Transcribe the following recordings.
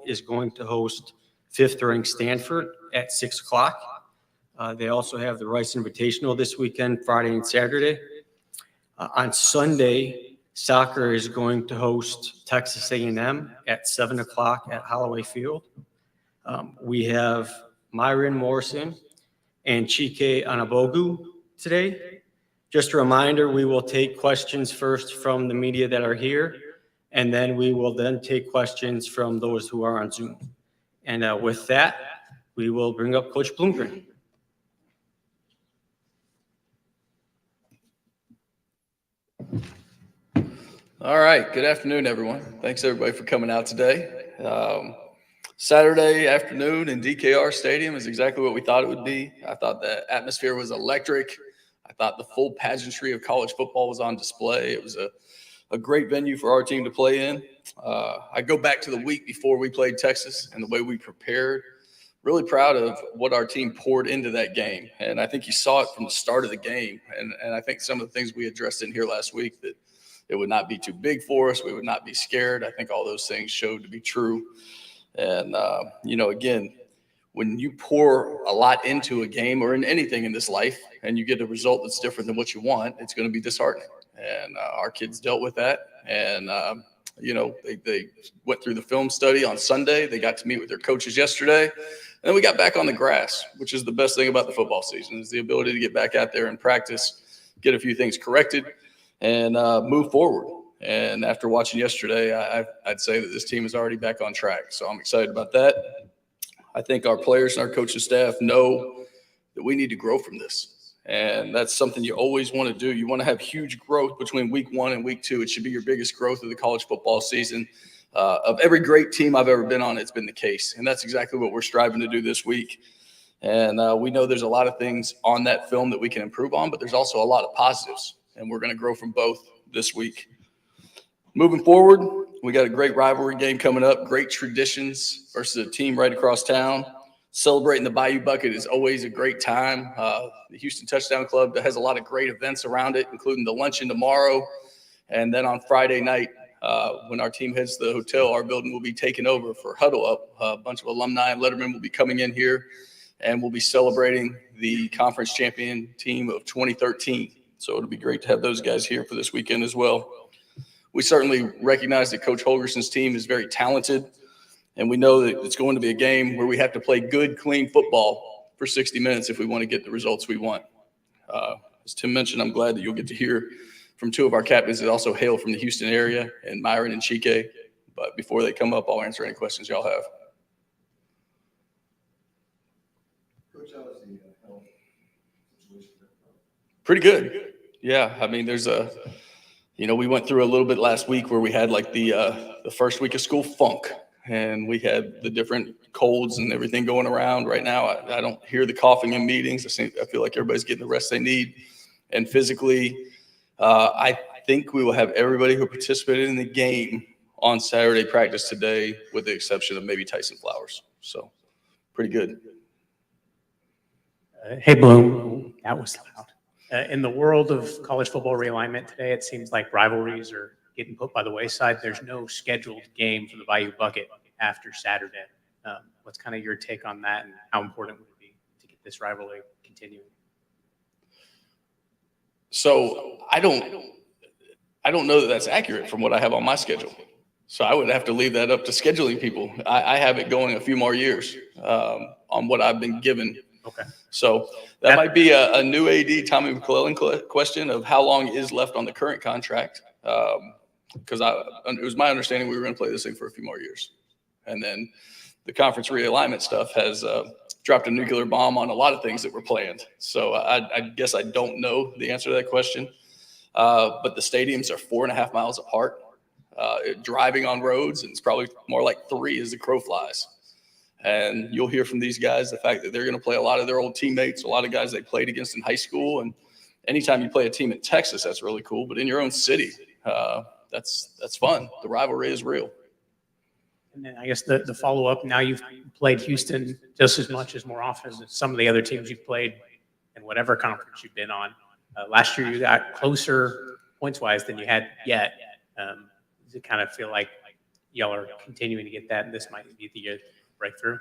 is going to host fifth-ranked Stanford at 6 o'clock. They also have the Rice Invitational this weekend, Friday and Saturday. On Sunday, soccer is going to host Texas A&M at 7 o'clock at Holloway Field. We have Myron Morrison and Chike Anabogu today. Just a reminder, we will take questions first from the media that are here, and then we will then take questions from those who are on Zoom. And with that, we will bring up Coach Bloomgren. All right. Good afternoon, everyone. Thanks, everybody, for coming out today. Saturday afternoon in DKR Stadium is exactly what we thought it would be. I thought the atmosphere was electric. I thought the full pageantry of college football was on display. It was a great venue for our team to play in. I go back to the week before we played Texas and the way we prepared. Really proud of what our team poured into that game. And I think you saw it from the start of the game. And I think some of the things we addressed in here last week, that it would not be too big for us. We would not be scared. I think all those things showed to be true. And, again, when you pour a lot into a game or in anything in this life and you get a result that's different than what you want, it's going to be disheartening. And our kids dealt with that. And, they went through the film study on Sunday. They got to meet with their coaches yesterday. And then we got back on the grass, which is the best thing about the football season, is the ability to get back out there and practice, get a few things corrected, and move forward. And after watching yesterday, I'd say that this team is already back on track. So I'm excited about that. I think our players and our coaching staff know that we need to grow from this. And that's something you always want to do. You want to have huge growth between week 1 and week 2. It should be your biggest growth of the college football season. Of every great team I've ever been on, it's been the case. And that's exactly what we're striving to do this week. And we know there's a lot of things on that film that we can improve on, but there's also a lot of positives. And we're going to grow from both this week. Moving forward, we got a great rivalry game coming up, great traditions versus a team right across town. Celebrating the Bayou Bucket is always a great time. The Houston Touchdown Club has a lot of great events around it, including the luncheon tomorrow. And then on Friday night, when our team heads to the hotel, our building will be taken over for Huddle Up. A bunch of alumni and lettermen will be coming in here, and we'll be celebrating the conference champion team of 2013. So it'll be great to have those guys here for this weekend as well. We certainly recognize that Coach Holgerson's team is very talented, and we know that it's going to be a game where we have to play good, clean football for 60 minutes if we want to get the results we want. As Tim mentioned, I'm glad that you'll get to hear from two of our captains that also hail from the Houston area, and Myron and Chike. But before they come up, I'll answer any questions y'all have. Coach, how is the health situation? Pretty good. Yeah, I mean, there's we went through a little bit last week where we had like the first week of school funk, and we had the different colds and everything going around. Right now, I don't hear the coughing in meetings. I feel like everybody's getting the rest they need. And physically, I think we will have everybody who participated in the game on Saturday practice today, with the exception of maybe Tyson Flowers. So pretty good. Hey, Bloom, that was loud. In the world of college football realignment today, it seems like rivalries are getting put by the wayside. There's no scheduled game for the Bayou Bucket after Saturday. What's kind of your take on that, and how important would it be to get this rivalry continuing? So I don't know that that's accurate from what I have on my schedule. So I would have to leave that up to scheduling people. I have it going a few more years on what I've been given. Okay. So that might be a new AD, Tommy McClellan question of how long is left on the current contract. Because it was my understanding we were going to play this thing for a few more years. And then the conference realignment stuff has dropped a nuclear bomb on a lot of things that were planned. So I guess I don't know the answer to that question. But the stadiums are 4.5 miles apart. Driving on roads, and it's probably more like 3 as the crow flies. And you'll hear from these guys the fact that they're going to play a lot of their old teammates, a lot of guys they played against in high school. And anytime you play a team in Texas, that's really cool. But in your own city, that's fun. The rivalry is real. And then I guess the follow-up, now you've played Houston just as much as more often as some of the other teams you've played in whatever conference you've been on. Last year you got closer points-wise than you had yet. Does it kind of feel like y'all are continuing to get that, and this might be the year to break through?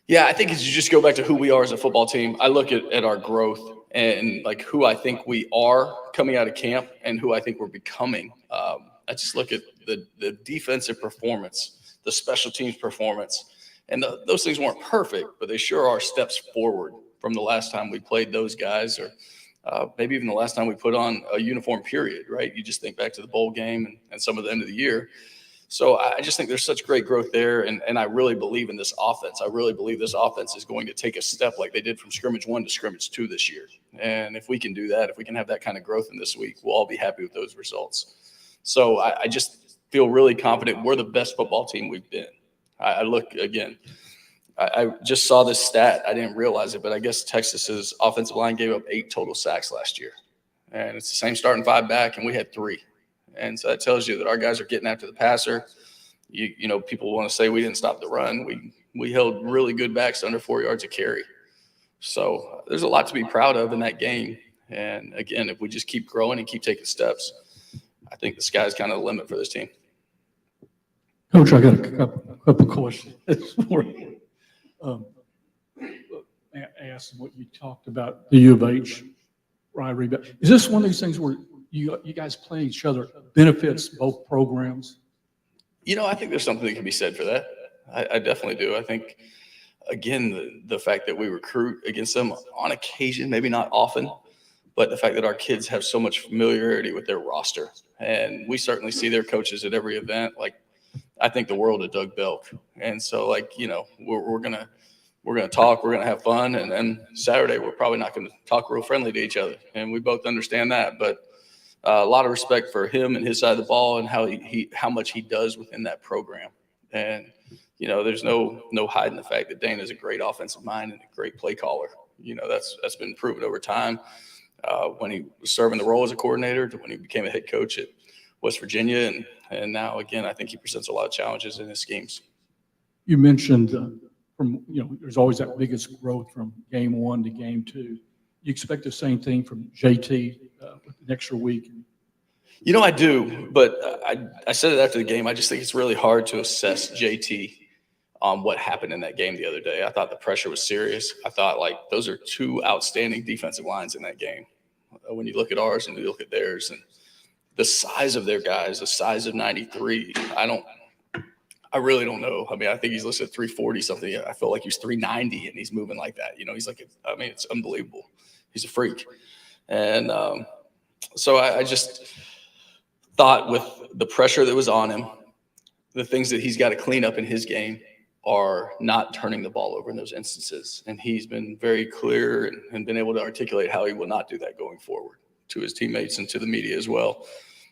Yeah, I think as you just go back to who we are as a football team, I look at our growth and like who I think we are coming out of camp and who I think we're becoming. I just look at the defensive performance, the special teams performance, and those things weren't perfect, but they sure are steps forward from the last time we played those guys, or maybe even the last time we put on a uniform period, right? You just think back to the bowl game and some of the end of the year. So I just think there's such great growth there, and I really believe in this offense. I really believe this offense is going to take a step like they did from scrimmage 1 to scrimmage 2 this year. And if we can do that, if we can have that kind of growth in this week, we'll all be happy with those results. So I just feel really confident we're the best football team we've been. I look again. I just saw this stat. I didn't realize it, but I guess Texas's offensive line gave up 8 total sacks last year. And it's the same starting 5 back, and we had 3. And so that tells you that our guys are getting after the passer. You know, people want to say we didn't stop the run. We held really good backs to under 4 yards a carry. So there's a lot to be proud of in that game. And again, if we just keep growing and keep taking steps, I think the sky's kind of the limit for this team. Coach, I got a couple questions for you. I asked what you talked about, the U of H rivalry. But is this one of these things where you guys playing each other benefits both programs? You know, I think there's something that can be said for that. I definitely do. I think, again, the fact that we recruit against them on occasion, maybe not often, but the fact that our kids have so much familiarity with their roster. And we certainly see their coaches at every event. Like, I think the world of Doug Belk. And so, like, you know, we're gonna talk, we're gonna have fun, and then Saturday we're probably not gonna talk real friendly to each other, and we both understand that. But a lot of respect for him and his side of the ball and how much he does within that program. And you know, there's no hiding the fact that Dana is a great offensive mind and a great play caller. You know, that's been proven over time. When he was serving the role as a coordinator to when he became a head coach at West Virginia, and now again, I think he presents a lot of challenges in his schemes. You mentioned there's always that biggest growth from game 1 to game 2. You expect the same thing from JT with an extra week? You know, I do, but I said it after the game. I just think it's really hard to assess JT on what happened in that game the other day. I thought the pressure was serious. I thought, like, those are 2 outstanding defensive lines in that game. When you look at ours and you look at theirs, and the size of their guys, the size of 93, I really don't know. I mean, I think he's listed at 340 something. I feel like he's 390 and he's moving like that. You know, he's like, it's unbelievable. He's a freak. And so I just thought with the pressure that was on him, the things that he's got to clean up in his game are not turning the ball over in those instances. And he's been very clear and been able to articulate how he will not do that going forward to his teammates and to the media as well.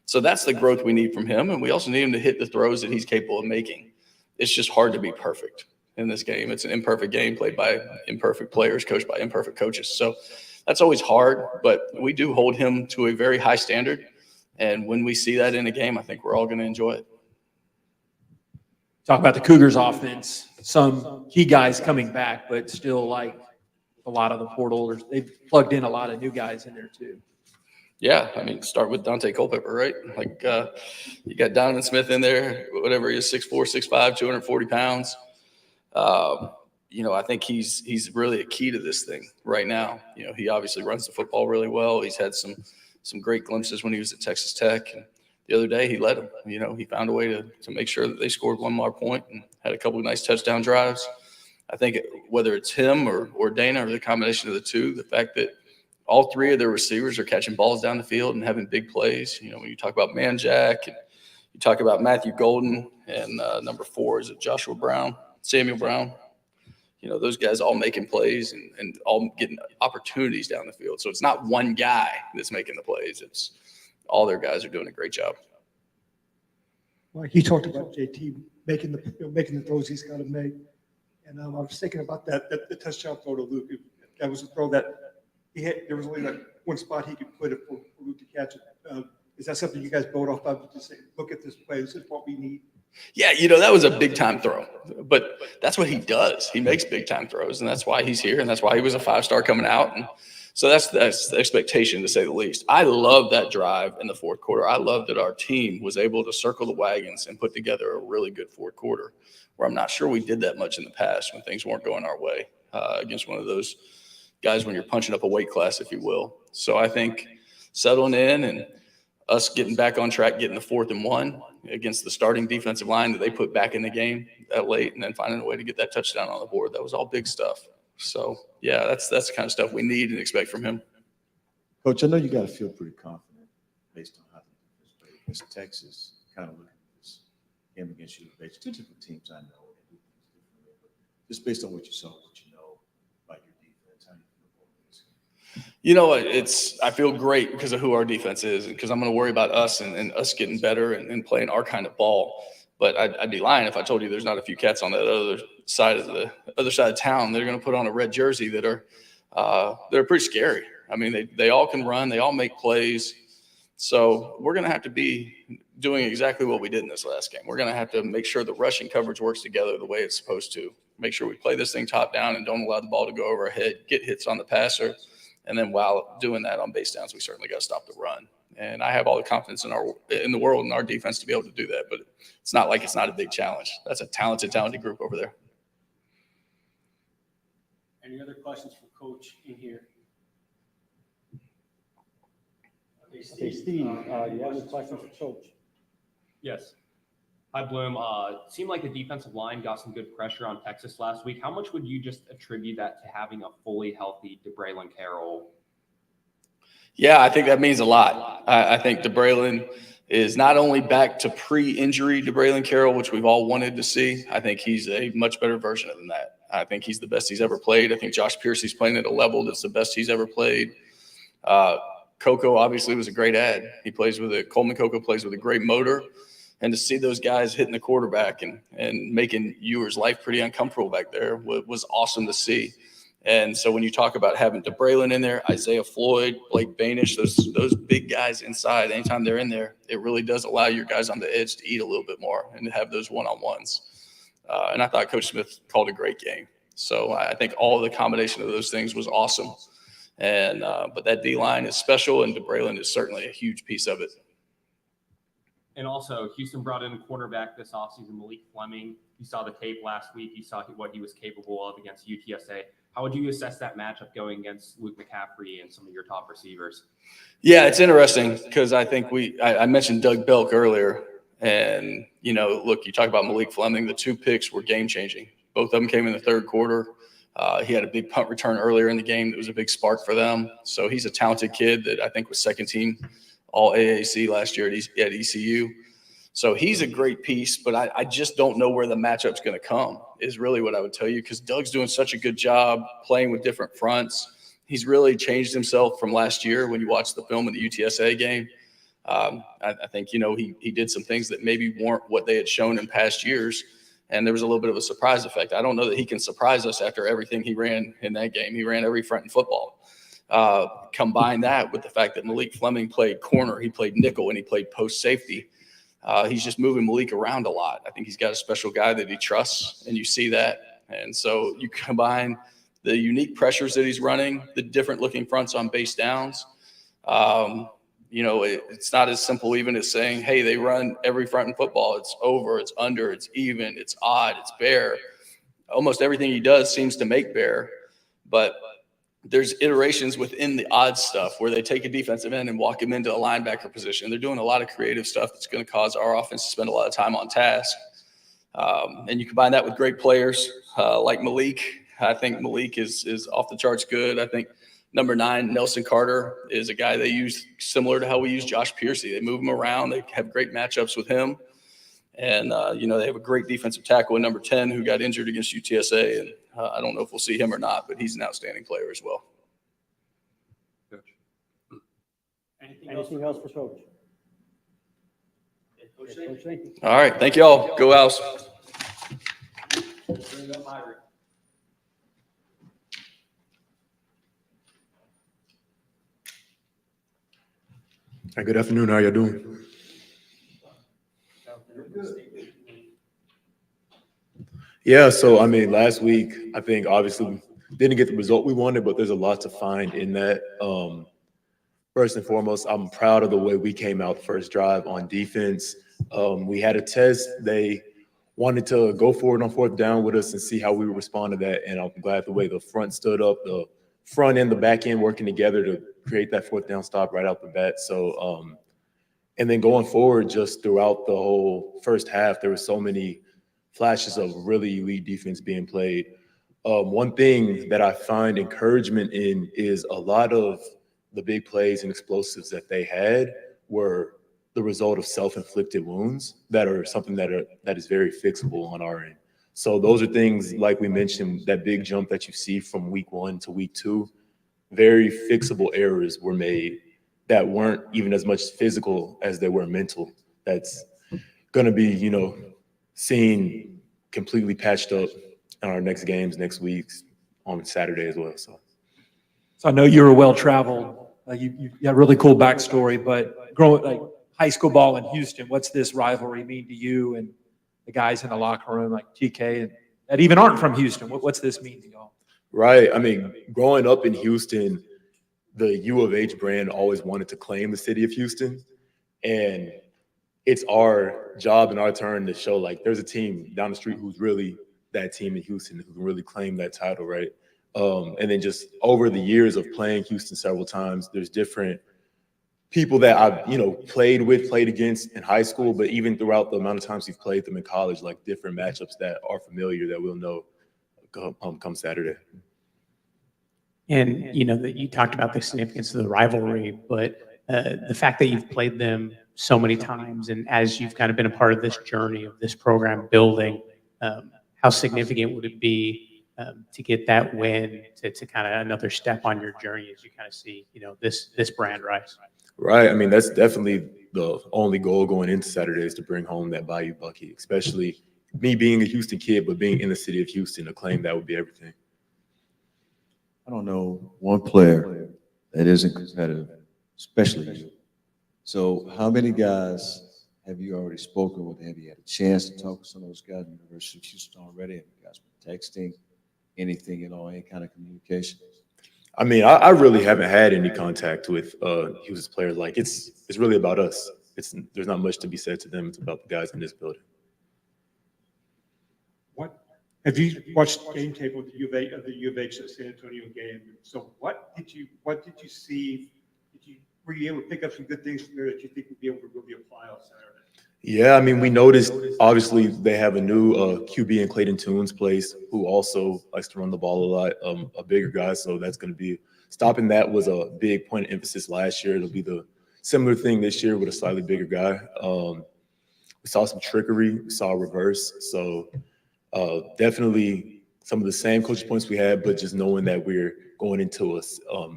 So that's the growth we need from him. And we also need him to hit the throws that he's capable of making. It's just hard to be perfect in this game. It's an imperfect game played by imperfect players, coached by imperfect coaches. So that's always hard, but we do hold him to a very high standard. And when we see that in a game, I think we're all going to enjoy it. Talk about the Cougars offense. Some key guys coming back, but still, like, a lot of the portal, they've plugged in a lot of new guys in there too. Yeah, I mean, start with Dante Culpepper, right? Like, you got Donovan Smith in there, whatever he is, 6'4", 6'5", 240 pounds. You know, I think he's really a key to this thing right now. You know, he obviously runs the football really well. He's had some great glimpses when he was at Texas Tech. And the other day, he led them. You know, he found a way to make sure that they scored one more point and had a couple of nice touchdown drives. I think whether it's him or Dana or the combination of the two, the fact that all 3 of their receivers are catching balls down the field and having big plays. You know, when you talk about Manjack and you talk about Matthew Golden and number 4, is it Samuel Brown. You know, those guys all making plays and all getting opportunities down the field. So it's not one guy that's making the plays. It's all their guys are doing a great job. Like he talked about JT making the throws he's got to make. And I was thinking about the touchdown throw to Luke. That was a throw that he had. There was only like one spot he could put it for Luke to catch it. Is that something you guys built off of to say, look at this play, this is what we need? Yeah, you know, that was a big-time throw. But that's what he does. He makes big-time throws, and that's why he's here, and that's why he was a 5-star coming out. And So that's the expectation, to say the least. I love that drive in the fourth quarter. I love that our team was able to circle the wagons and put together a really good fourth quarter, where I'm not sure we did that much in the past when things weren't going our way against one of those guys when you're punching up a weight class, if you will. So I think settling in and us getting back on track, getting the 4th and 1 against the starting defensive line that they put back in the game that late, and then finding a way to get that touchdown on the board. That was all big stuff. So, yeah, that's the kind of stuff we need and expect from him. Coach, I know you got to feel pretty confident based on how the defense played against Texas. Kind of looking at this game against you, based two different teams. I know they do things differently, but just based on what you saw, what you know about your defense, how do you feel about this? You know, I feel great because of who our defense is, and because I'm going to worry about us and us getting better and playing our kind of ball. But I'd be lying if I told you there's not a few cats on that other side of town. They're going to put on a red jersey that are pretty scary. I mean, they all can run, they all make plays. So we're going to have to be doing exactly what we did in this last game. We're going to have to make sure the rushing coverage works together the way it's supposed to. Make sure we play this thing top down and don't allow the ball to go over our head, get hits on the passer. And then while doing that on base downs, we certainly got to stop the run. And I have all the confidence in the world in our defense to be able to do that. But it's not like it's not a big challenge. That's a talented group over there. Any other questions for Coach in here? Hey, Steve, do you have any questions for Coach? Yes. Hi, Bloom. Seemed like the defensive line got some good pressure on Texas last week. How much would you just attribute that to having a fully healthy DeBraylon Carroll? Yeah, I think that means a lot. I think DeBraylon is not only back to pre-injury DeBraylon Carroll, which we've all wanted to see. I think he's a much better version of that. I think he's the best he's ever played. I think Josh Piercy's playing at a level that's the best he's ever played. Coco obviously was a great ad. Coleman Coco plays with a great motor. And to see those guys hitting the quarterback and making Ewer's life pretty uncomfortable back there was awesome to see. And so when you talk about having DeBraylon in there, Isaiah Floyd, Blake Banish, those big guys inside, anytime they're in there, it really does allow your guys on the edge to eat a little bit more and to have those one-on-ones. And I thought Coach Smith called a great game. So I think all the combination of those things was awesome. And but that D-line is special, and DeBraylon is certainly a huge piece of it. And also, Houston brought in a cornerback this offseason, Malik Fleming. You saw the tape last week. You saw what he was capable of against UTSA. How would you assess that matchup going against Luke McCaffrey and some of your top receivers? Yeah, it's interesting because I think I mentioned Doug Belk earlier. And, you know, look, you talk about Malik Fleming. The 2 picks were game-changing. Both of them came in the third quarter. He had a big punt return earlier in the game that was a big spark for them. So he's a talented kid that I think was second team all AAC last year at ECU. So he's a great piece, but I just don't know where the matchup's going to come is really what I would tell you, because Doug's doing such a good job playing with different fronts. He's really changed himself from last year when you watch the film of the UTSA game. I think, you know, he did some things that maybe weren't what they had shown in past years, and there was a little bit of a surprise effect. I don't know that he can surprise us after everything he ran in that game. He ran every front in football. Combine that with the fact that Malik Fleming played corner, he played nickel, and he played post safety. He's just moving Malik around a lot. I think he's got a special guy that he trusts, and you see that. And so you combine the unique pressures that he's running, the different looking fronts on base downs. You know, it's not as simple even as saying, hey, they run every front in football. It's over, it's under, it's even, it's odd, it's bare. Almost everything he does seems to make bare, but there's iterations within the odd stuff where they take a defensive end and walk him into a linebacker position. They're doing a lot of creative stuff that's going to cause our offense to spend a lot of time on task. And you combine that with great players like Malik. I think Malik is off the charts good. I think number 9, Nelson Carter, is a guy they use similar to how we use Josh Piercy. They move him around. They have great matchups with him. And, you know, they have a great defensive tackle in number 10 who got injured against UTSA. And I don't know if we'll see him or not, but he's an outstanding player as well. Anything else for Coach? Coach, thank you. All right. Thank you all. Go Owls. Hi, good afternoon. How you doing? Yeah, so I mean, last week, I think obviously didn't get the result we wanted, but there's a lot to find in that. First and foremost, I'm proud of the way we came out the first drive on defense. We had a test. They wanted to go forward on fourth down with us and see how we would respond to that. And I'm glad the way the front stood up, the front and the back end working together to create that fourth down stop right out the bat. So, and then going forward, just throughout the whole first half, there were so many flashes of really elite defense being played. One thing that I find encouragement in is a lot of the big plays and explosives that they had were the result of self-inflicted wounds that are something that is very fixable on our end. So those are things, like we mentioned, that big jump that you see from week 1 to week 2, very fixable errors were made that weren't even as much physical as they were mental. That's going to be, seen completely patched up in our next games next week on Saturday as well. So I know you were well-traveled. You got a really cool backstory, but growing like high school ball in Houston, what's this rivalry mean to you and the guys in the locker room like TK and that even aren't from Houston? What's this mean to y'all? Right. I mean, growing up in Houston, the U of H brand always wanted to claim the city of Houston. And it's our job and our turn to show like there's a team down the street who's really that team in Houston who can really claim that title, right? And then just over the years of playing Houston several times, there's different people that I've, played against in high school, but even throughout the amount of times we've played them in college, like different matchups that are familiar that we'll know come Saturday. And, that you talked about the significance of the rivalry, but the fact that you've played them so many times and as you've kind of been a part of this journey of this program building, how significant would it be to get that win to kind of another step on your journey as you kind of see, this brand rise? Right. I mean, that's definitely the only goal going into Saturday is to bring home that Bayou bucket, especially me being a Houston kid, but being in the city of Houston, to claim that would be everything. I don't know one player that isn't competitive, especially you. So how many guys have you already spoken with? Have you had a chance to talk with some of those guys at the University of Houston already? Have you guys been texting? Anything at all, any kind of communication? I mean, I really haven't had any contact with Houston players. Like it's really about us. There's not much to be said to them. It's about the guys in this building. What have you watched game tape of the U of H San Antonio game? So what did you see? Were you able to pick up some good things from there that you think would be able to really apply on Saturday? Yeah, I mean, we noticed obviously they have a new QB in Clayton Toone's place who also likes to run the ball a lot, a bigger guy. So that's going to be stopping that was a big point of emphasis last year. It'll be the similar thing this year with a slightly bigger guy. We saw some trickery, we saw a reverse. So definitely some of the same coaching points we had, but just knowing that we're going into a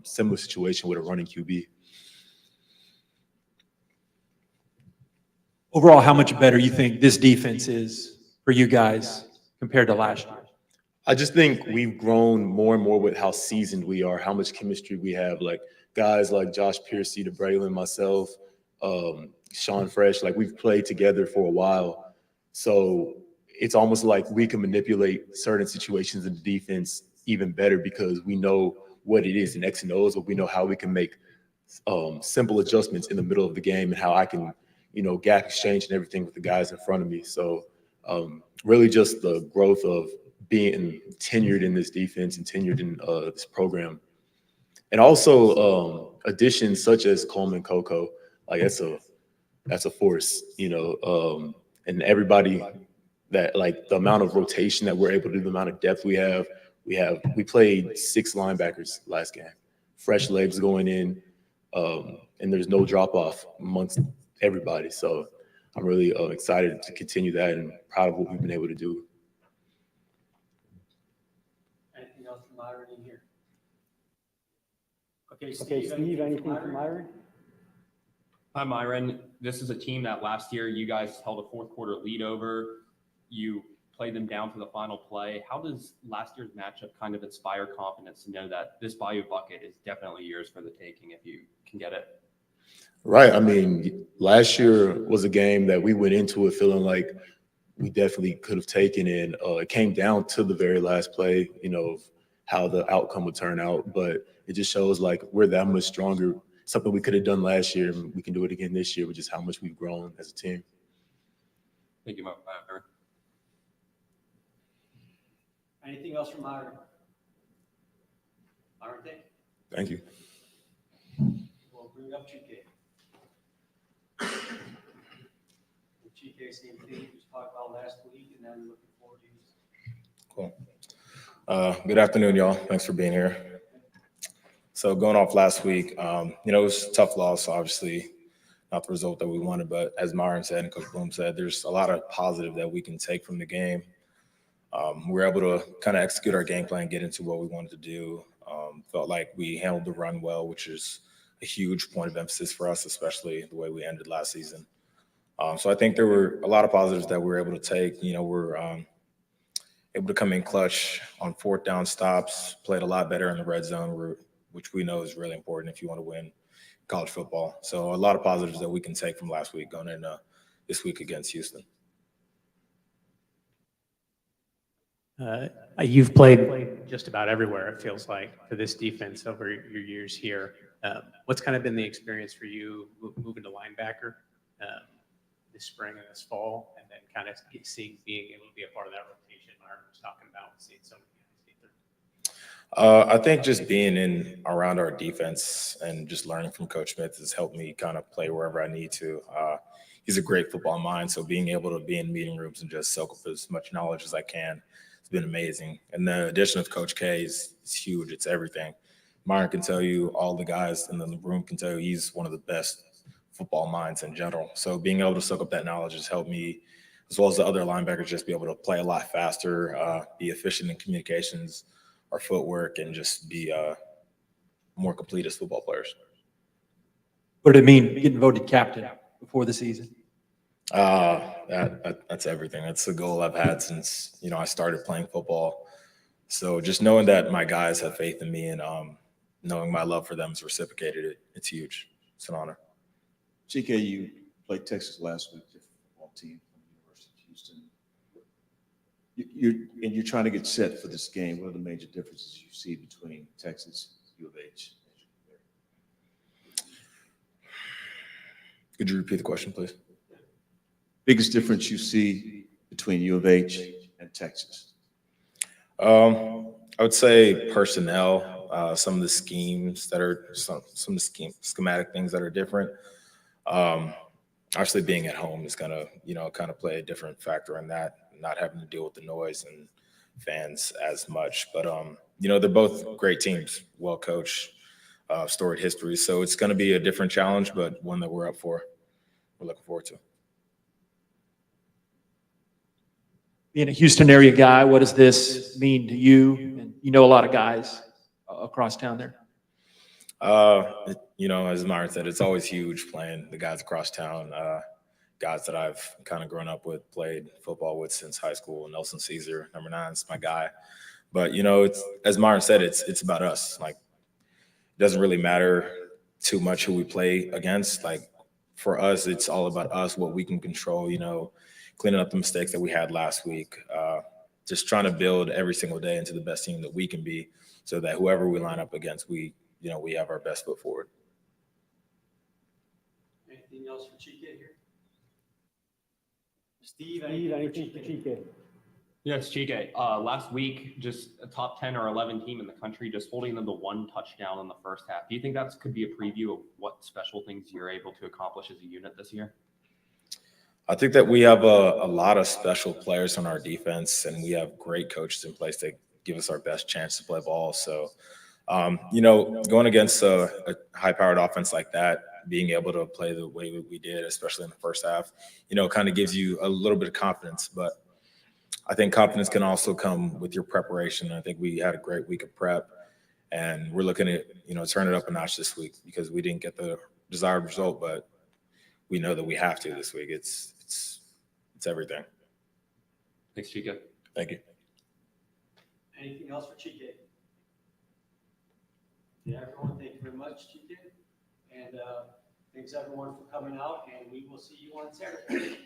similar situation with a running QB. Overall, how much better you think this defense is for you guys compared to last year? I just think we've grown more and more with how seasoned we are, how much chemistry we have. Like guys like Josh Piercy, DeBraylon, myself, Sean Fresh, like we've played together for a while. So it's almost like we can manipulate certain situations in the defense even better because we know what it is in X and O's, but we know how we can make simple adjustments in the middle of the game and how I can gap exchange and everything with the guys in front of me. So really just the growth of being tenured in this defense and tenured in this program. And also additions such as Coleman Coco, like that's a force, and everybody that like the amount of rotation that we're able to do, the amount of depth we have. We played 6 linebackers last game, fresh legs going in, and there's no drop off amongst everybody. So I'm really excited to continue that and proud of what we've been able to do. Anything else from Myron in here? Okay, Steve, anything from Myron? Hi, Myron. This is a team that last year you guys held a fourth quarter lead over. You played them down to the final play. How does last year's matchup kind of inspire confidence to know that this Bayou bucket is definitely yours for the taking if you can get it? Right. I mean, last year was a game that we went into it feeling like we definitely could have taken in. It came down to the very last play, how the outcome would turn out, but it just shows like we're that much stronger. Something we could have done last year, and we can do it again this year, which is how much we've grown as a team. Thank you, Myron. Anything else from Myron? Myron, thank you. Thank you. We'll bring up Chike. Chike, same thing we just talked about last week, and then looking forward to Cool. Good afternoon, y'all. Thanks for being here. So going off last week, it was a tough loss, obviously not the result that we wanted, but as Myron said and Coach Bloom said, there's a lot of positive that we can take from the game. We were able to kind of execute our game plan, get into what we wanted to do. Felt like we handled the run well, which is a huge point of emphasis for us, especially the way we ended last season. So I think there were a lot of positives that we were able to take. We're able to come in clutch on 4th down stops, played a lot better in the red zone, which we know is really important if you want to win college football. So a lot of positives that we can take from last week going into this week against Houston. You've played just about everywhere, it feels like, for this defense over your years here. What's kind of been the experience for you moving to linebacker this spring and this fall, and then kind of being able to be a part of that rotation Myron was talking about, seeing so many guys get through? I think just being in around our defense and just learning from Coach Smith has helped me kind of play wherever I need to. He's a great football mind, so being able to be in meeting rooms and just soak up as much knowledge as I can has been amazing. And the addition of Coach K is huge. It's everything. Myron can tell you, all the guys in the room can tell you, he's one of the best football minds in general. So being able to soak up that knowledge has helped me, as well as the other linebackers, just be able to play a lot faster, be efficient in communications, our footwork, and just be more complete as football players. What did it mean getting voted captain before the season? That's everything. That's the goal I've had since, I started playing football. So just knowing that my guys have faith in me and knowing my love for them is reciprocated, it's huge. It's an honor. Chike, you played Texas last week, different football team from the University of Houston. You're trying to get set for this game. What are the major differences you see between Texas, U of H? Could you repeat the question, please? Biggest difference you see between U of H and Texas? I would say personnel, some of the schemes that are some of the schematic things that are different. Obviously being at home is going to, kind of play a different factor in that, not having to deal with the noise and fans as much. But, they're both great teams, well coached, storied history. So it's going to be a different challenge, but one that we're up for. We're looking forward to. Being a Houston area guy, what does this mean to you? And you know a lot of guys across town there. As Myron said, it's always huge playing the guys across town, guys that I've kind of grown up with, played football with since high school. Nelson Caesar, number 9, is my guy. But, it's, as Myron said, it's about us. Like, it doesn't really matter too much who we play against. Like, for us, it's all about us, what we can control, cleaning up the mistakes that we had last week, just trying to build every single day into the best team that we can be so that whoever we line up against, we have our best foot forward. anything else for Chike here? Steve, Anything for Chike? Yes, Chike. Last week, just a top 10 or 11 team in the country, just holding them to 1 touchdown in the first half. Do you think that could be a preview of what special things you're able to accomplish as a unit this year? I think that we have a lot of special players on our defense, and we have great coaches in place that give us our best chance to play ball. So, going against a high-powered offense like that, being able to play the way we did, especially in the first half, kind of gives you a little bit of confidence. But I think confidence can also come with your preparation. I think we had a great week of prep, and we're looking at, turn it up a notch this week because we didn't get the desired result, but we know that we have to this week. It's everything. Thanks, Chike. Thank you. Anything else for Chike? Yeah, everyone, thank you very much, Chike. And thanks everyone for coming out, and we will see you on Saturday.